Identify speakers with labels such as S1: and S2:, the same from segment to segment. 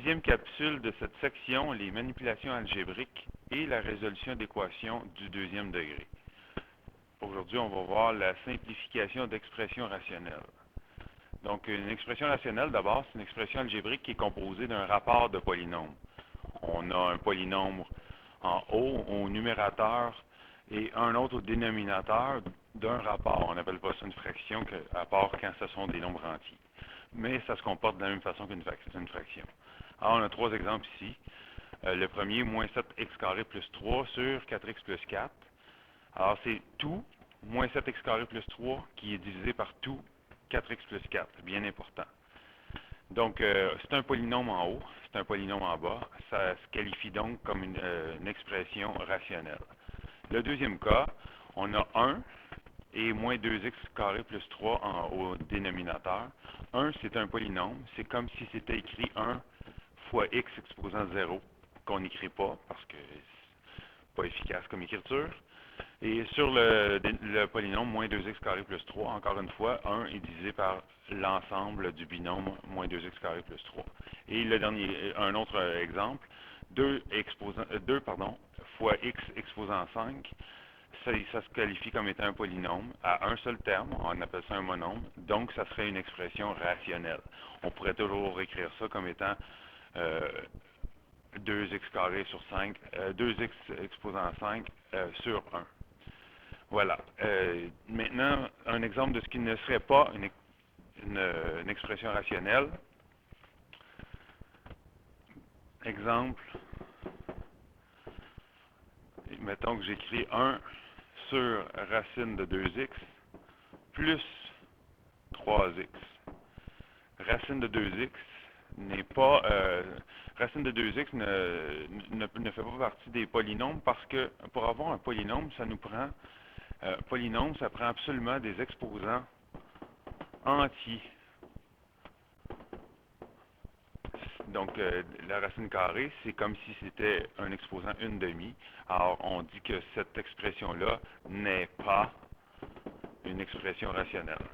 S1: 6e capsule de cette section, les manipulations algébriques et la résolution d'équations du 2e degré. Aujourd'hui, on va voir la simplification d'expressions rationnelles. Donc, une expression rationnelle, d'abord, c'est une expression algébrique qui est composée d'un rapport de polynômes. On a un polynôme en haut, au numérateur, et un autre au dénominateur d'un rapport. On n'appelle pas ça une fraction, à part quand ce sont des nombres entiers. Mais ça se comporte de la même façon qu'une fraction. Alors, on a trois exemples ici. Le premier, moins 7x carré plus 3 sur 4x plus 4. Alors, c'est tout, moins 7x carré plus 3, qui est divisé par tout, 4x plus 4. Bien important. Donc, c'est un polynôme en haut, c'est un polynôme en bas. Ça se qualifie donc comme une expression rationnelle. Le deuxième cas, on a 1 et moins 2x carré plus 3 au dénominateur. 1, c'est un polynôme. C'est comme si c'était écrit 1 fois x exposant 0, qu'on n'écrit pas parce que c'est pas efficace comme écriture. Et sur le polynôme moins 2x carré plus 3, encore une fois, 1 est divisé par l'ensemble du binôme moins 2x carré plus 3. Et le dernier, un autre exemple, 2 fois x exposant 5, ça se qualifie comme étant un polynôme à un seul terme, on appelle ça un monôme, donc ça serait une expression rationnelle. On pourrait toujours écrire ça comme étant 2x carré sur 5, 2x exposant 5 sur 1. Voilà. Maintenant, un exemple de ce qui ne serait pas une expression rationnelle. Exemple, mettons que j'écris 1 sur racine de 2x plus 3x. Racine de 2x n'est pas... racine de 2x ne fait pas partie des polynômes parce que pour avoir un polynôme, ça nous prend... polynôme, ça prend absolument des exposants entiers. Donc, la racine carrée, c'est comme si c'était un exposant 1/2. Alors, on dit que cette expression-là n'est pas une expression rationnelle.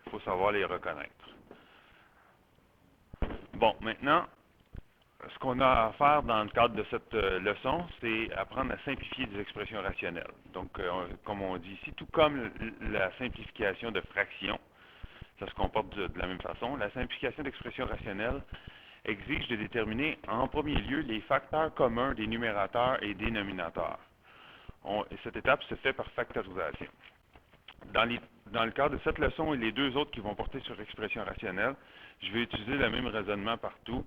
S1: Il faut savoir les reconnaître. Bon, maintenant, ce qu'on a à faire dans le cadre de cette leçon, c'est apprendre à simplifier des expressions rationnelles. Donc, comme on dit ici, tout comme la simplification de fractions, ça se comporte de la même façon. La simplification d'expressions rationnelles exige de déterminer en premier lieu les facteurs communs des numérateurs et dénominateurs. Cette étape se fait par factorisation. Dans le cadre de cette leçon et les deux autres qui vont porter sur l'expression rationnelle, je vais utiliser le même raisonnement partout.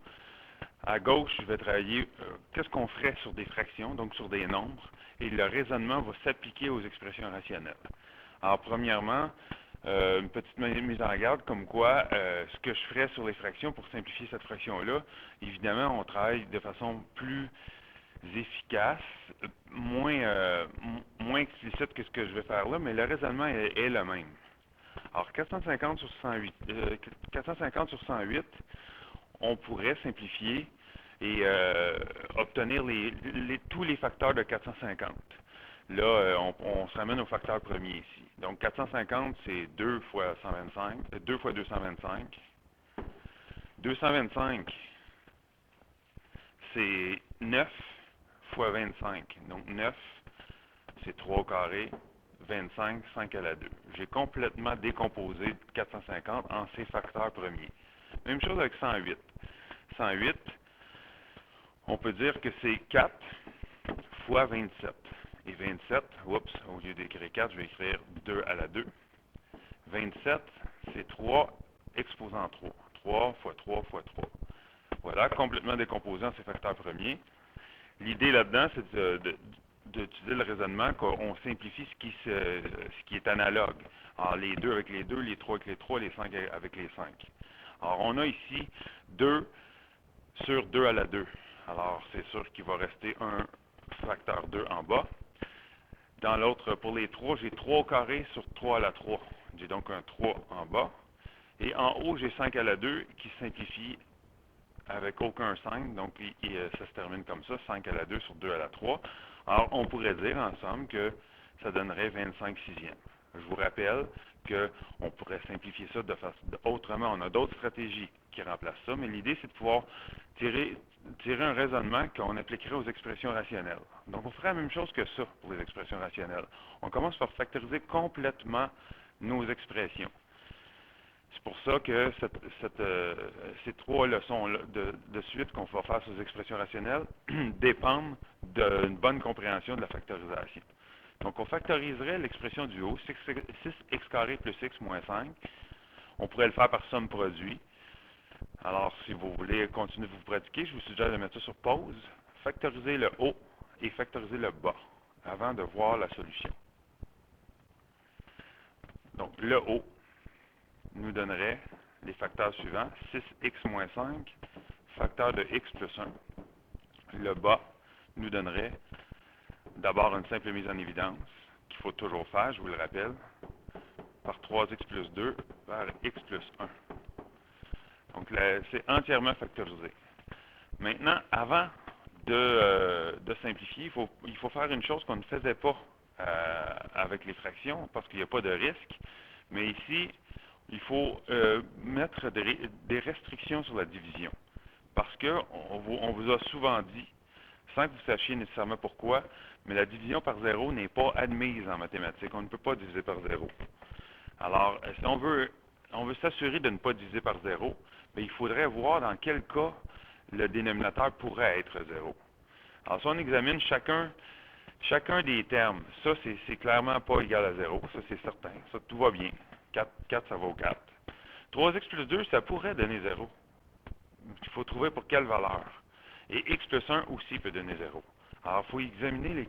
S1: À gauche, je vais travailler qu'est-ce qu'on ferait sur des fractions, donc sur des nombres, et le raisonnement va s'appliquer aux expressions rationnelles. Alors, premièrement, une petite mise en garde comme quoi ce que je ferais sur les fractions pour simplifier cette fraction-là, évidemment, on travaille de façon plus efficace, moins explicite que ce que je vais faire là, mais le raisonnement est le même. Alors, 450 sur 108, on pourrait simplifier et obtenir tous les facteurs de 450. Là, on se ramène au facteur premier ici. Donc, 450, c'est 2 fois 125, 2 fois 225. 225, c'est 9 fois 25. Donc, 9, c'est 3 au carré, 25, 5 à la 2. J'ai complètement décomposé 450 en ses facteurs premiers. Même chose avec 108. 108, on peut dire que c'est 4 fois 27. Et 27, oups, au lieu d'écrire 4, je vais écrire 2 à la 2. 27, c'est 3 exposant 3. 3 fois 3 fois 3. Voilà, complètement décomposé en ses facteurs premiers. L'idée là-dedans, c'est d'utiliser le raisonnement qu'on simplifie ce qui est analogue. Alors, les 2 avec les 2, les 3 avec les 3, les 5 avec les 5. Alors, on a ici 2 sur 2 à la 2. Alors, c'est sûr qu'il va rester un facteur 2 en bas. Dans l'autre, pour les 3, j'ai 3 au carré sur 3 à la 3. J'ai donc un 3 en bas. Et en haut, j'ai 5 à la 2 qui simplifie avec aucun 5. Donc, ça se termine comme ça, 5 à la 2 sur 2 à la 3. Alors, on pourrait dire ensemble que ça donnerait 25 sixièmes. Je vous rappelle qu'on pourrait simplifier ça de façon autrement. On a d'autres stratégies qui remplacent ça, mais l'idée, c'est de pouvoir tirer un raisonnement qu'on appliquerait aux expressions rationnelles. Donc, on ferait la même chose que ça pour les expressions rationnelles. On commence par factoriser complètement nos expressions. C'est pour ça que ces trois leçons de suite qu'on va faire sur les expressions rationnelles dépendent d'une bonne compréhension de la factorisation. Donc, on factoriserait l'expression du haut, 6x carré plus x moins 5. On pourrait le faire par somme produit. Alors, si vous voulez continuer de vous pratiquer, je vous suggère de mettre ça sur pause, factoriser le haut et factoriser le bas avant de voir la solution. Donc, le haut nous donnerait les facteurs suivants, 6x moins 5, facteur de x plus 1. Le bas nous donnerait d'abord une simple mise en évidence qu'il faut toujours faire, je vous le rappelle, par 3x plus 2 vers x plus 1. Donc, c'est entièrement factorisé. Maintenant, avant de simplifier, il faut faire une chose qu'on ne faisait pas avec les fractions, parce qu'il n'y a pas de risque. Mais ici, il faut mettre des restrictions sur la division. Parce qu'on vous a souvent dit, sans que vous sachiez nécessairement pourquoi, mais la division par zéro n'est pas admise en mathématiques. On ne peut pas diviser par zéro. Alors, si on veut s'assurer de ne pas diviser par zéro, bien, il faudrait voir dans quel cas le dénominateur pourrait être zéro. Alors, si on examine chacun des termes, ça, c'est clairement pas égal à zéro, ça, c'est certain. Ça, tout va bien. 4, ça vaut 4. 3x plus 2, ça pourrait donner 0. Il faut trouver pour quelle valeur. Et x plus 1 aussi peut donner 0. Alors, il faut examiner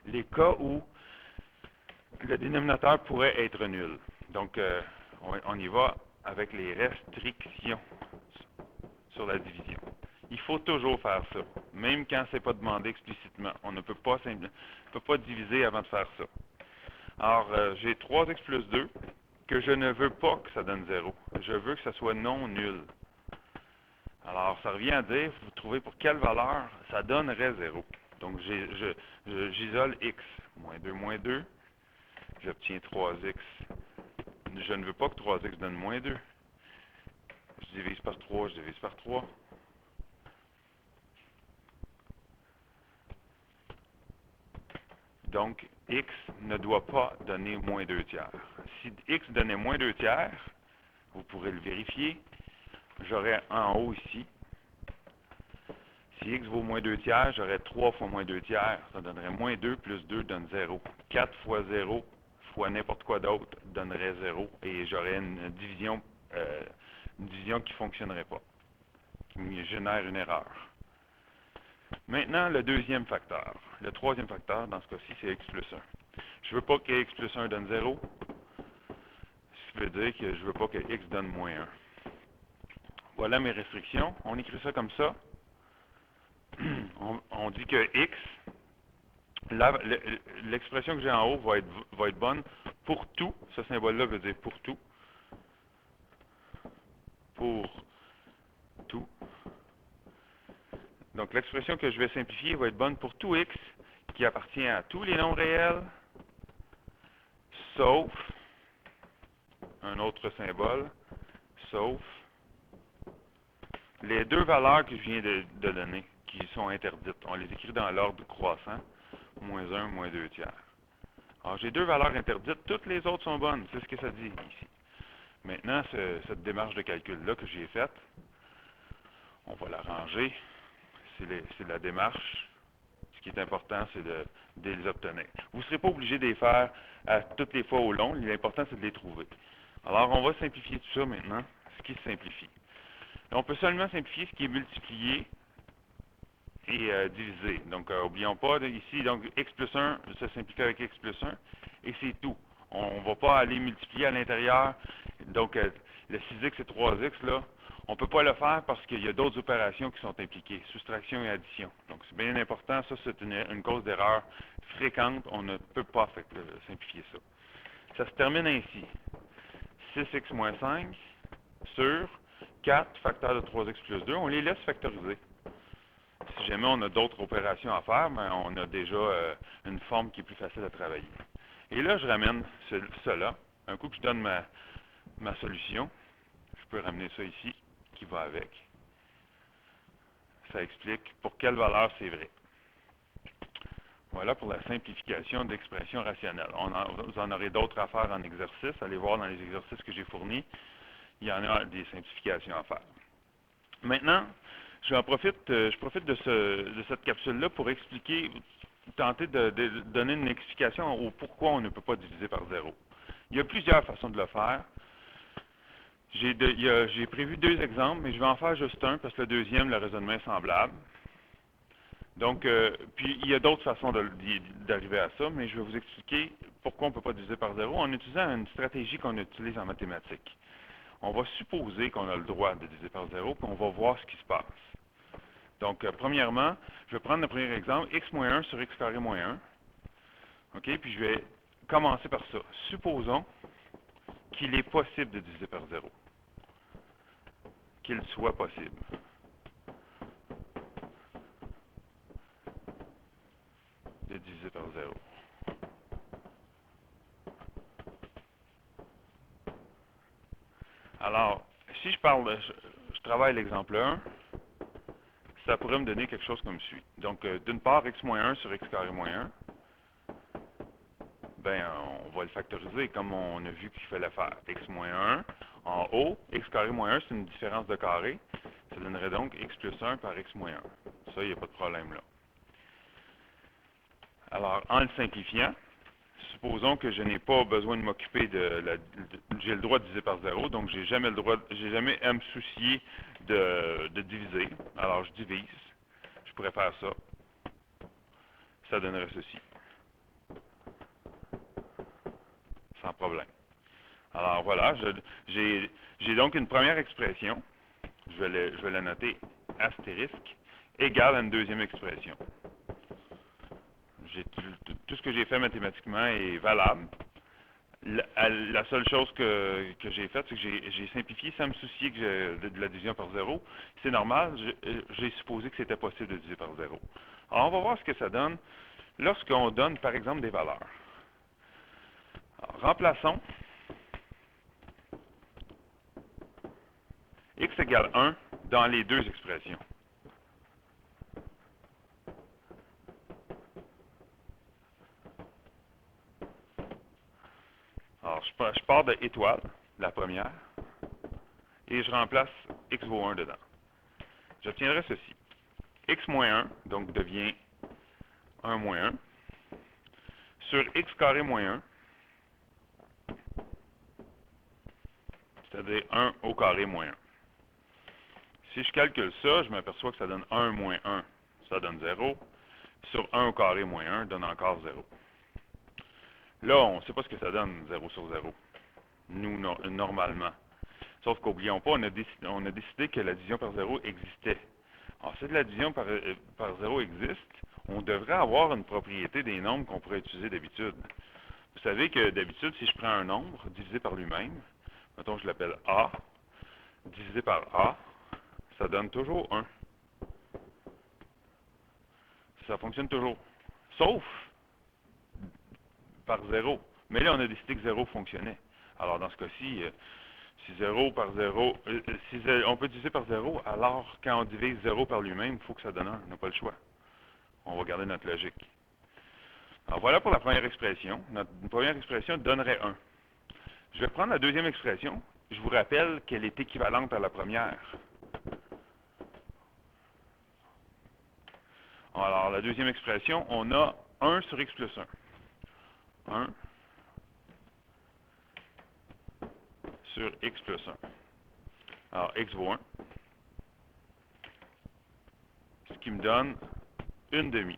S1: les cas où le dénominateur pourrait être nul. Donc, on y va avec les restrictions sur la division. Il faut toujours faire ça, même quand ce n'est pas demandé explicitement. On ne peut pas diviser avant de faire ça. Alors, j'ai 3x plus 2 que je ne veux pas que ça donne 0. Je veux que ça soit non nul. Alors, ça revient à dire, vous trouvez pour quelle valeur ça donnerait 0. Donc, j'isole x. Moins 2. J'obtiens 3x. Je ne veux pas que 3x donne moins 2. Je divise par 3, je divise par 3. Donc, x ne doit pas donner moins 2 tiers. Si x donnait moins 2 tiers, vous pourrez le vérifier, j'aurais en haut ici, si x vaut moins 2 tiers, j'aurais 3 fois moins 2 tiers, ça donnerait moins 2 plus 2 donne 0. 4 fois 0 fois n'importe quoi d'autre donnerait 0, et j'aurais une division qui ne fonctionnerait pas, qui génère une erreur. Maintenant, le deuxième facteur. Le troisième facteur, dans ce cas-ci, c'est x plus 1. Je ne veux pas que x plus 1 donne 0. Ça veut dire que je ne veux pas que x donne moins 1. Voilà mes restrictions. On écrit ça comme ça. On dit que x, l'expression que j'ai en haut va être bonne pour tout. Ce symbole-là veut dire pour tout. Pour tout. Donc, l'expression que je vais simplifier va être bonne pour tout x qui appartient à tous les nombres réels, sauf un autre symbole, sauf les deux valeurs que je viens de donner, qui sont interdites. On les écrit dans l'ordre croissant, moins 1, moins 2 tiers. Alors, j'ai deux valeurs interdites, toutes les autres sont bonnes, c'est ce que ça dit ici. Maintenant, cette démarche de calcul-là que j'ai faite, on va la ranger. C'est la démarche. Ce qui est important, c'est de les obtenir. Vous ne serez pas obligé de les faire à toutes les fois au long. L'important, c'est de les trouver. Alors, on va simplifier tout ça maintenant, ce qui se simplifie. Et on peut seulement simplifier ce qui est multiplié et divisé. Donc, n'oublions pas, ici, donc x plus 1 se simplifie avec x plus 1, et c'est tout. On ne va pas aller multiplier à l'intérieur. Donc, le 6x et 3x, là, on ne peut pas le faire parce qu'il y a d'autres opérations qui sont impliquées, soustraction et addition. Donc, c'est bien important. Ça, c'est une cause d'erreur fréquente. On ne peut pas simplifier ça. Ça se termine ainsi. 6x moins 5 sur 4 facteur de 3x plus 2. On les laisse factoriser. Si jamais on a d'autres opérations à faire, ben, on a déjà une forme qui est plus facile à travailler. Et là, je ramène cela. Un coup que je donne ma solution, je peux ramener ça ici, qui va avec. Ça explique pour quelle valeur c'est vrai. Voilà pour la simplification d'expression rationnelle. Vous en aurez d'autres à faire en exercice. Allez voir dans les exercices que j'ai fournis. Il y en a des simplifications à faire. Maintenant, je profite de cette capsule-là pour expliquer, tenter de donner une explication au pourquoi on ne peut pas diviser par zéro. Il y a plusieurs façons de le faire. J'ai prévu deux exemples, mais je vais en faire juste un parce que le deuxième, le raisonnement est semblable. Donc, puis il y a d'autres façons d'arriver à ça, mais je vais vous expliquer pourquoi on ne peut pas diviser par zéro en utilisant une stratégie qu'on utilise en mathématiques. On va supposer qu'on a le droit de diviser par zéro, puis on va voir ce qui se passe. Donc, premièrement, je vais prendre le premier exemple, x moins 1 sur x carré moins 1. OK, puis je vais commencer par ça. Supposons qu'il est possible de diviser par zéro. Qu'il soit possible. De diviser par zéro. Alors, si je travaille l'exemple 1, ça pourrait me donner quelque chose comme suit. Donc, d'une part, x moins 1 sur x carré moins 1, ben, on va le factoriser comme on a vu qu'il fallait faire. X moins 1, en haut, x carré moins 1, c'est une différence de carré. Ça donnerait donc x plus 1 par x moins 1. Ça, il n'y a pas de problème là. Alors, en le simplifiant, supposons que je n'ai pas besoin de m'occuper j'ai le droit de diviser par zéro, donc j'ai jamais à me soucier de diviser. Alors, je divise. Je pourrais faire ça. Ça donnerait ceci. Sans problème. Alors voilà, j'ai donc une première expression, je vais la noter astérisque, égale à une deuxième expression. Tout ce que j'ai fait mathématiquement est valable. La seule chose que j'ai faite, c'est que j'ai simplifié sans me soucier de la division par zéro. C'est normal, j'ai supposé que c'était possible de diviser par zéro. Alors on va voir ce que ça donne lorsqu'on donne par exemple des valeurs. Alors, remplaçons x égale 1 dans les deux expressions. Alors, je pars de étoile, la première, et je remplace x vaut 1 dedans. J'obtiendrai ceci. X moins 1, donc devient 1 moins 1, sur x carré moins 1, c'est-à-dire 1 au carré moins 1. Si je calcule ça, je m'aperçois que ça donne 1 moins 1, ça donne 0. Sur 1 au carré moins 1 donne encore 0. Là, on ne sait pas ce que ça donne, 0 sur 0. Nous, normalement. Sauf qu'oublions pas, on a décidé que la division par 0 existait. Alors, si la division par 0 existe, on devrait avoir une propriété des nombres qu'on pourrait utiliser d'habitude. Vous savez que d'habitude, si je prends un nombre divisé par lui-même, mettons je l'appelle A, divisé par A, ça donne toujours 1. Ça fonctionne toujours. Sauf par 0. Mais là, on a décidé que 0 fonctionnait. Alors, dans ce cas-ci, si 0 par 0, on peut diviser par 0, alors quand on divise 0 par lui-même, il faut que ça donne 1. On n'a pas le choix. On va garder notre logique. Alors, voilà pour la première expression. Notre première expression donnerait 1. Je vais prendre la deuxième expression. Je vous rappelle qu'elle est équivalente à la première. Alors, la deuxième expression, on a 1 sur x plus 1. 1 sur x plus 1. Alors, x vaut 1. Ce qui me donne une demi.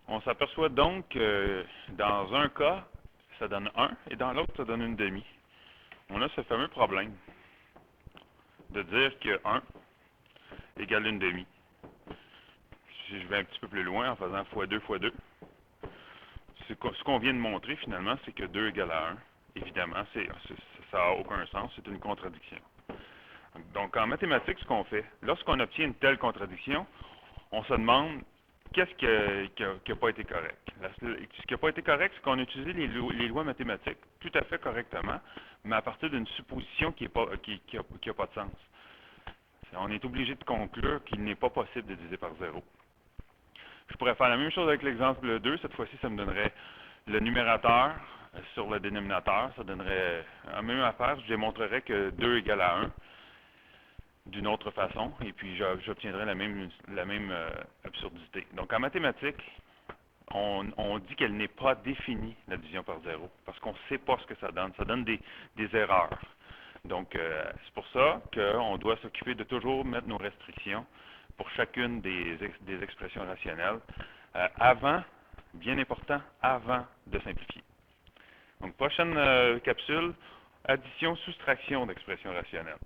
S1: On s'aperçoit donc que dans un cas, ça donne 1 et dans l'autre, ça donne une demi. On a ce fameux problème de dire que 1 égale une demi. Si je vais un petit peu plus loin en faisant x2 fois 2, ce qu'on vient de montrer finalement, c'est que 2 égale à 1. Évidemment, ça n'a aucun sens, c'est une contradiction. Donc en mathématiques, ce qu'on fait, lorsqu'on obtient une telle contradiction, on se demande qu'est-ce qui n'a pas été correct. Ce qui n'a pas été correct, c'est qu'on a utilisé les lois mathématiques tout à fait correctement, mais à partir d'une supposition qui a pas de sens. On est obligé de conclure qu'il n'est pas possible de diviser par 0. Je pourrais faire la même chose avec l'exemple 2. Cette fois-ci, ça me donnerait le numérateur sur le dénominateur. Ça donnerait la même affaire. Je démontrerais que 2 égale à 1 d'une autre façon, et puis j'obtiendrai la même absurdité. Donc en mathématiques, on dit qu'elle n'est pas définie, la division par 0, parce qu'on ne sait pas ce que ça donne. Ça donne des erreurs. Donc c'est pour ça qu'on doit s'occuper de toujours mettre nos restrictions pour chacune des expressions rationnelles avant, bien important, avant de simplifier. Donc prochaine capsule, addition, soustraction d'expressions rationnelles.